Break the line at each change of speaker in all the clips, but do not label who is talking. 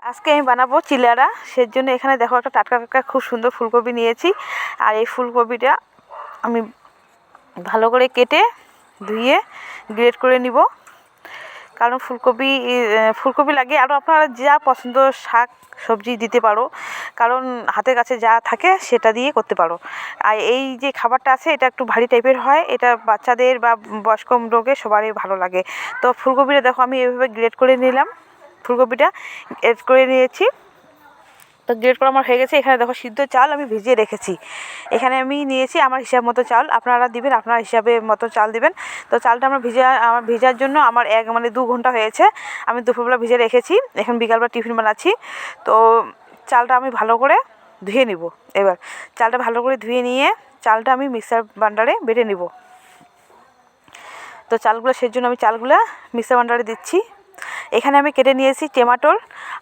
আজকে আমি বানাবো চিলারা। সেজন্য এখানে দেখো একটা টাটকা টাটকা খুব সুন্দর ফুলকপি নিয়েছি। আর এই ফুলকপিটা আমি ভালো করে কেটে ধুয়ে গ্রেট করে নিব। কারণ ফুলকপি লাগে, আরও আপনারা যা পছন্দ শাক সবজি দিতে পারো, কারণ হাতের কাছে যা থাকে সেটা দিয়ে করতে পারো। আর এই যে খাবারটা আছে এটা একটু ভারী টাইপের হয়, এটা বাচ্চাদের বা বয়স্ক লোকের সবারই ভালো লাগে। তো ফুলকপিটা দেখো আমি এভাবে গ্রেট করে নিলাম, ফুলকপিটা গ্রেট করে নিয়েছি। তো গ্রেট করা আমার হয়ে গেছে। এখানে দেখো সিদ্ধ চাল আমি ভিজিয়ে রেখেছি। এখানে আমি নিয়েছি আমার হিসাব মতো চাল, আপনারা দিবেন আপনার হিসাবে মতো চাল দিবেন। তো চালটা আমার ভেজার জন্য আমার 2 ঘন্টা হয়েছে। আমি দুপুরবেলা ভিজে রেখেছি, এখন বিকালবেলা টিফিন বানাচ্ছি। তো চালটা আমি ভালো করে ধুয়ে নিব। এবার চালটা ভালো করে ধুয়ে নিয়ে চালটা আমি মিক্সার ব্লেন্ডারে বেটে নিব। তো চালগুলো সেজন্য আমি চালগুলো মিক্সার ব্লেন্ডারে দিচ্ছি। এখানে আমি কেটে নিয়েছি টমেটো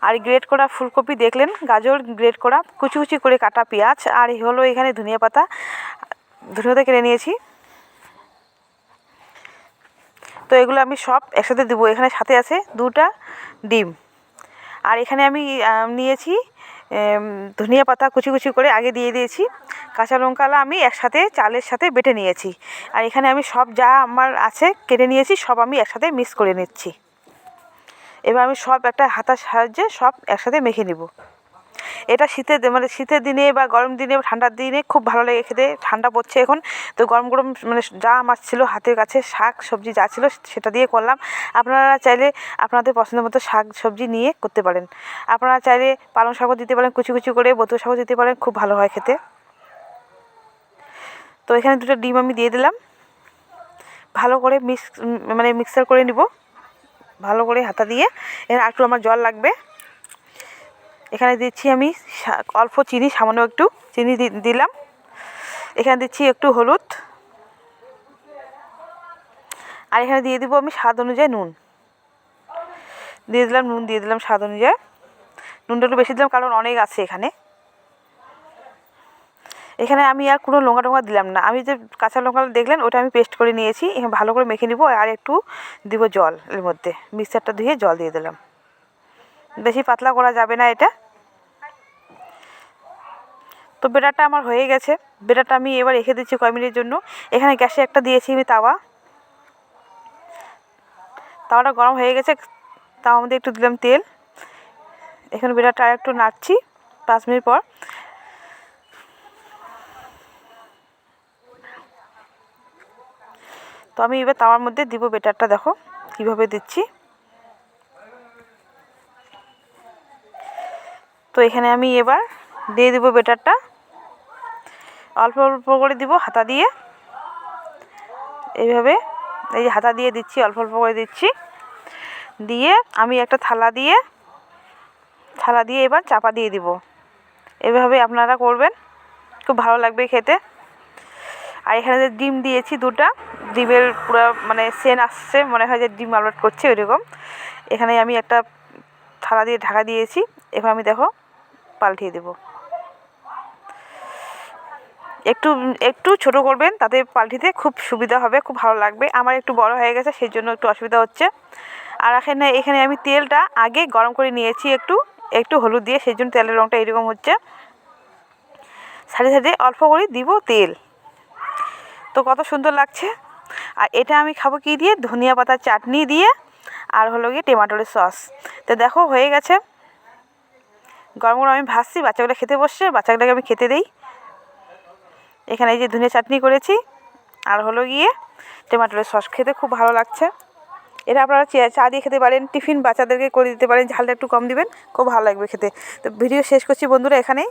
আর গ্রেট করা ফুলকপি, দেখলেন গাজর গ্রেট করা, কুচি কুচি করে কাটা পেঁয়াজ, আর হলো এখানে ধনিয়া পাতা কেটে নিয়েছি। তো এগুলো আমি সব একসাথে দেবো। এখানে সাথে আছে 2টা ডিম। আর এখানে আমি নিয়েছি ধনিয়া পাতা কুচি কুচি করে আগে দিয়ে দিয়েছি। কাঁচা লঙ্কালা আমি একসাথে চালের সাথে বেটে নিয়েছি। আর এখানে আমি সব যা আমার আছে কেটে নিয়েছি, সব আমি একসাথে মিক্স করে নিচ্ছি। এবার আমি সব একটা হাতার সাহায্যে সব একসাথে মেখে নেব। এটা শীতের দিনে বা গরম দিনে বা ঠান্ডার দিনে খুব ভালো লাগে খেতে। ঠান্ডা পড়ছে এখন, তো গরম গরম যা আমার ছিল হাতের কাছে শাক সবজি যা ছিল সেটা দিয়ে করলাম। আপনারা চাইলে আপনাদের পছন্দ মতো শাক সবজি নিয়ে করতে পারেন। আপনারা চাইলে পালং শাকও দিতে পারেন, কুচি কুচি করে বতুয়া শাকও দিতে পারেন, খুব ভালো হয় খেতে। তো এখানে 2টা ডিম আমি দিয়ে দিলাম, ভালো করে মিক্সার করে নিব ভালো করে হাতা দিয়ে। এখানে একটু আমার জল লাগবে। এখানে দিচ্ছি আমি অল্প চিনি, সামান্য একটু চিনি দিলাম। এখানে দিচ্ছি একটু হলুদ, আর এখানে দিয়ে দিব আমি স্বাদ অনুযায়ী নুন দিয়ে দিলাম স্বাদ অনুযায়ী। নুনটা একটু বেশি দিলাম কারণ অনেক আছে এখানে। এখানে আমি আর কোনো লঙ্কা টঙ্কা দিলাম না, আমি যে কাঁচা লঙ্কা দেখলেন ওটা আমি পেস্ট করে নিয়েছি। এখানে ভালো করে মেখে নিব। আর একটু দিব জল, এর মধ্যে মিক্সারটা ধুয়ে জল দিয়ে দিলাম। বেশি পাতলা করা যাবে না এটা। তো বেটারটা আমার হয়ে গেছে। বেটারটা আমি এবার রেখে দিচ্ছি কয়েক মিনিটের জন্য। এখানে গ্যাসে একটা দিয়েছি আমি তাওয়াটা গরম হয়ে গেছে। তাওয়ার মধ্যে একটু দিলাম তেল। এখানে বেটারটা একটু নাড়ছি 5 মিনিট পর। তো আমি এবার তাওয়ার মধ্যে দিব বেটারটা, দেখো কিভাবে দিচ্ছি। তো এখানে আমি এবার দিয়ে দিব বেটারটা, অল্প অল্প করে দিব হাতা দিয়ে। এইভাবে এই যে হাতা দিয়ে দিচ্ছি, অল্প অল্প করে দিচ্ছি। দিয়ে আমি একটা থালা দিয়ে এবার চাপা দিয়ে দিব। এভাবে আপনারা করবেন, খুব ভালো লাগবে খেতে। আর এখানে যে ডিম দিয়েছি 2টা, ডিমের পুরো সেন আসছে, মনে হয় যে ডিম আমলেট করছে ওইরকম। এখানে আমি একটা থালা দিয়ে ঢাকা দিয়েছি। এবার আমি দেখো পাল্টিয়ে দেব। একটু ছোট করবেন, তাতে পাল্টিতে খুব সুবিধা হবে, খুব ভালো লাগবে। আমার একটু বড় হয়ে গেছে সেই জন্য একটু অসুবিধা হচ্ছে। আর এখানে আমি তেলটা আগে গরম করে নিয়েছি একটু হলুদ দিয়ে, সেই জন্য তেলের রঙটা এরকম হচ্ছে। সাইডে অল্প করে দিব তেল। তো কত সুন্দর লাগছে। আর এটা আমি খাবো কি দিয়ে, ধনিয়া পাতার চাটনি দিয়ে, আর হলো গিয়ে টমেটোর সস। তো দেখো হয়ে গেছে। গরম গরম আমি ভাজছি, বাচ্চাগুলো খেতে বসছে, বাচ্চাগুলোকে আমি খেতে দিই। এখানে এই যে ধনিয়া চাটনি করেছি, আর হলো গিয়ে টমেটোর সস, খেতে খুব ভালো লাগছে। এটা আপনারা চা দিয়ে খেতে পারেন, টিফিন বাচ্চাদেরকে করে দিতে পারেন, ঝালটা একটু কম দিবেন, খুব ভালো লাগবে খেতে। তো ভিডিও শেষ করছি বন্ধুরা এখানে।